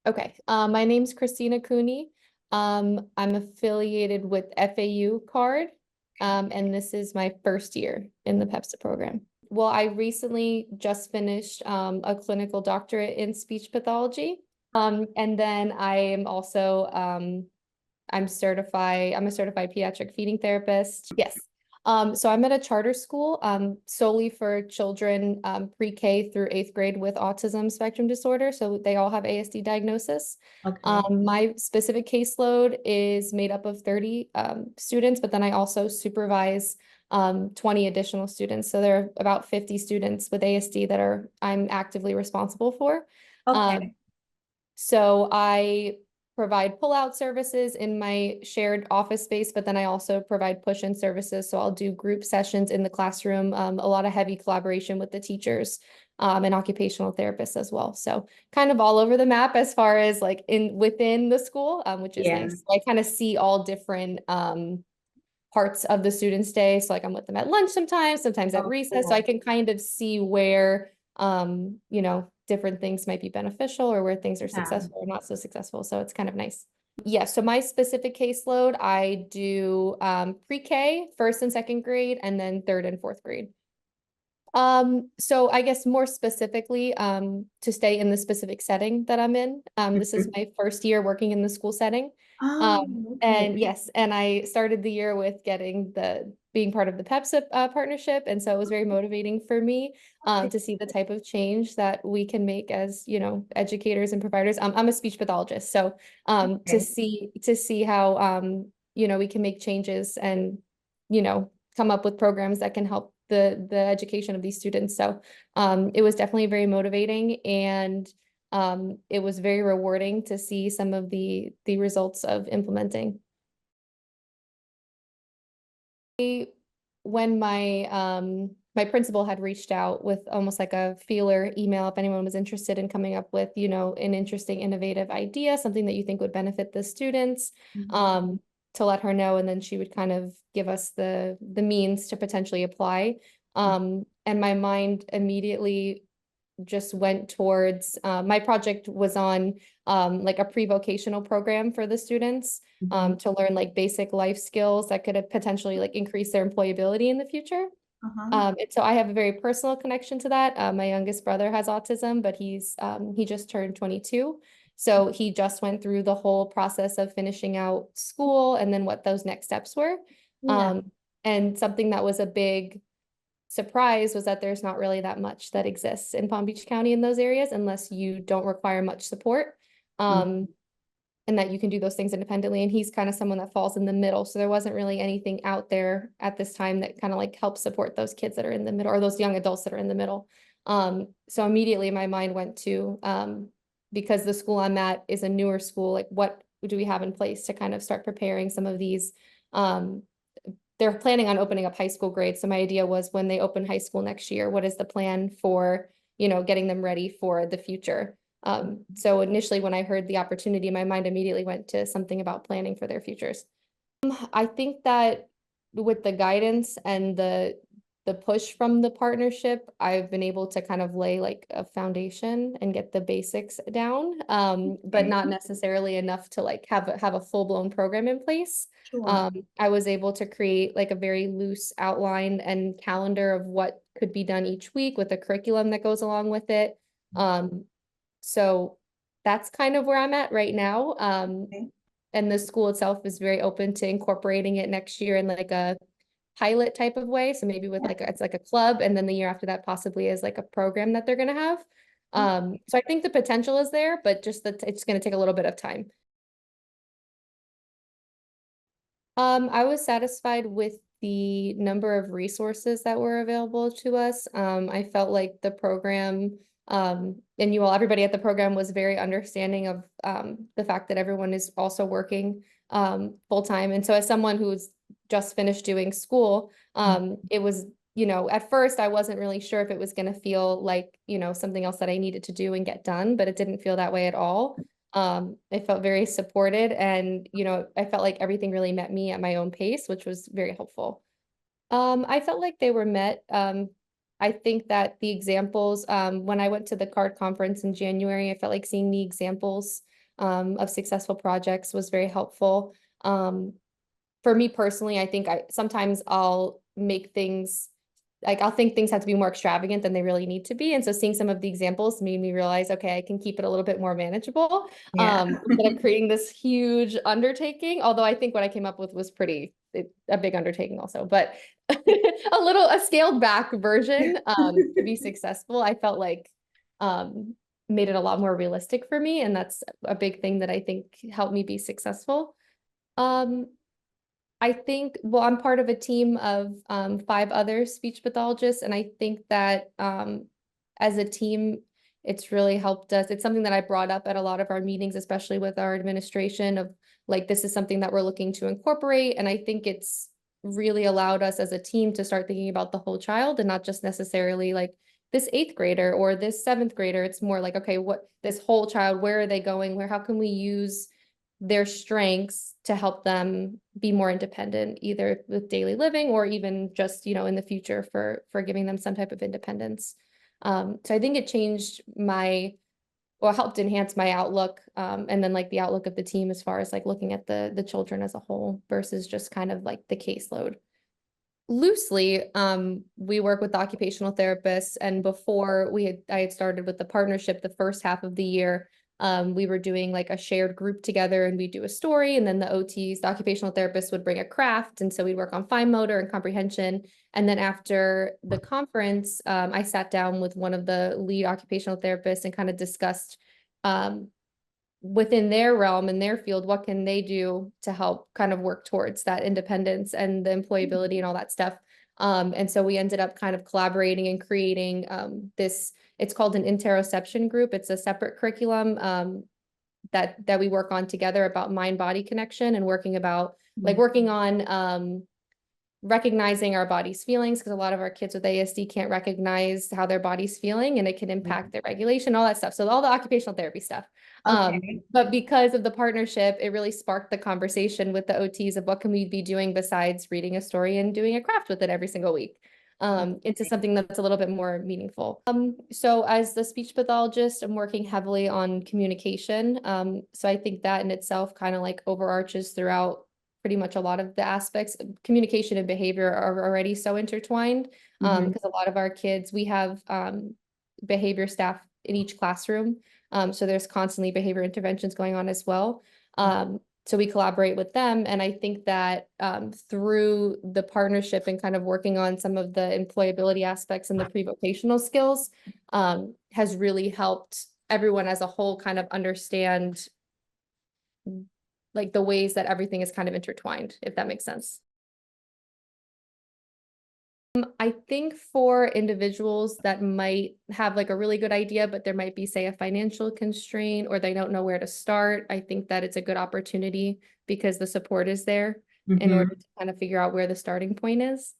Okay, my name's Christina Cooney. I'm affiliated with FAU Card, and this is my first year in the PEPSA program. Well, I recently just finished a clinical doctorate in speech pathology. And then I am also I'm a certified pediatric feeding therapist. Yes. So I'm at a charter school solely for children pre-K through 8th grade with autism spectrum disorder. So they all have ASD diagnosis. Okay. My specific caseload is made up of 30 students, but then I also supervise 20 additional students. So there are about 50 students with ASD that I'm actively responsible for. Okay. So I provide pull-out services in my shared office space, but then I also provide push-in services. So I'll do group sessions in the classroom, a lot of heavy collaboration with the teachers and occupational therapists as well. So kind of all over the map as far as like within the school, which is Yeah. nice. I kind of see all different parts of the student's day. So like I'm with them at lunch sometimes at Oh, recess. So I cool. can kind of see where different things might be beneficial or where things are Yeah. successful or not so successful. So it's kind of nice. Yeah, so my specific caseload, I do pre-K, first and second grade, and then third and fourth grade. So I guess more specifically, to stay in the specific setting that I'm in, this is Mhm. my first year working in the school setting. Oh, okay. And yes, and I started the year with being part of the PEPSA partnership. And so it was very motivating for me Okay. to see the type of change that we can make as, educators and providers. I'm a speech pathologist. So to Okay. see how we can make changes and, come up with programs that can help the education of these students. So it was definitely very motivating, and it was very rewarding to see some of the results of implementing. When my principal had reached out with almost like a feeler email if anyone was interested in coming up with, an interesting, innovative idea, something that you think would benefit the students, Mhm. to let her know, and then she would kind of give us the means to potentially apply. And my mind immediately just went towards my project was on like a pre-vocational program for the students Mhm. to learn like basic life skills that could potentially like increase their employability in the future. Uh-huh. And so I have a very personal connection to that. My youngest brother has autism, but he just turned 22. So he just went through the whole process of finishing out school and then what those next steps were. Yeah. Um, and something that was a big surprise was that there's not really that much that exists in Palm Beach County in those areas unless you don't require much support. Mm. Um, and that you can do those things independently. And he's kind of someone that falls in the middle. So there wasn't really anything out there at this time that kind of like helps support those kids that are in the middle or those young adults that are in the middle. So immediately my mind went to, because the school I'm at is a newer school, like what do we have in place to kind of start preparing some of these, they're planning on opening up high school grades. So my idea was when they open high school next year, what is the plan for, getting them ready for the future? So initially when I heard the opportunity, my mind immediately went to something about planning for their futures. I think that with the guidance and the push from the partnership, I've been able to kind of lay like a foundation and get the basics down, but Okay. not necessarily enough to like have a full-blown program in place. Sure. I was able to create like a very loose outline and calendar of what could be done each week with a curriculum that goes along with it. Um, so that's kind of where I'm at right now. Okay. And the school itself is very open to incorporating it next year in like a pilot type of way. So maybe with Yeah. like it's like a club, and then the year after that possibly is like a program that they're gonna have. Okay. So I think the potential is there, but just that it's gonna take a little bit of time. I was satisfied with the number of resources that were available to us. I felt like the program, and everybody at the program was very understanding of the fact that everyone is also working full time. And so as someone who's just finished doing school, it was, at first I wasn't really sure if it was going to feel like, something else that I needed to do and get done, but it didn't feel that way at all. I felt very supported, and, I felt like everything really met me at my own pace, which was very helpful. I felt like they were met. I think that the examples, when I went to the CARD conference in January, I felt like seeing the examples of successful projects was very helpful. For me personally, I think sometimes I'll make things like I'll think things have to be more extravagant than they really need to be. And so seeing some of the examples made me realize, okay, I can keep it a little bit more manageable, Yeah. instead of creating this huge undertaking. Although I think what I came up with was a big undertaking also, but a scaled back version, to be successful, I felt like, made it a lot more realistic for me. And that's a big thing that I think helped me be successful. Um, I think, well, I'm part of a team of 5 other speech pathologists, and I think that as a team, it's really helped us. It's something that I brought up at a lot of our meetings, especially with our administration, of like, this is something that we're looking to incorporate. And I think it's really allowed us as a team to start thinking about the whole child and not just necessarily like this 8th grader or this 7th grader. It's more like, okay, what this whole child, where are they going? How can we use their strengths to help them be more independent, either with daily living or even just, in the future for giving them some type of independence. So I think it changed helped enhance my outlook, and then like the outlook of the team as far as like looking at the children as a whole versus just kind of like the caseload. Loosely, we work with occupational therapists, and before I had started with the partnership the first half of the year, we were doing like a shared group together, and we do a story, and then the OTs, the occupational therapists, would bring a craft, and so we'd work on fine motor and comprehension. And then after the conference, I sat down with one of the lead occupational therapists and kind of discussed, within their realm and their field, what can they do to help kind of work towards that independence and the employability and all that stuff. And so we ended up kind of collaborating and creating it's called an interoception group. It's a separate curriculum that we work on together about mind-body connection and working on recognizing our body's feelings, because a lot of our kids with ASD can't recognize how their body's feeling, and it can impact their regulation, all that stuff. So all the occupational therapy stuff. Okay. But because of the partnership, it really sparked the conversation with the OTs of what can we be doing besides reading a story and doing a craft with it every single week, into something that's a little bit more meaningful. So as the speech pathologist, I'm working heavily on communication. So I think that in itself kind of like overarches throughout pretty much a lot of the aspects. Communication and behavior are already so intertwined, because a lot of our kids, we have behavior staff in each classroom. So there's constantly behavior interventions going on as well. So we collaborate with them. And I think that through the partnership and kind of working on some of the employability aspects and the pre-vocational skills, has really helped everyone as a whole kind of understand like the ways that everything is kind of intertwined, if that makes sense. I think for individuals that might have like a really good idea, but there might be, say, a financial constraint or they don't know where to start, I think that it's a good opportunity because the support is there in order to kind of figure out where the starting point is.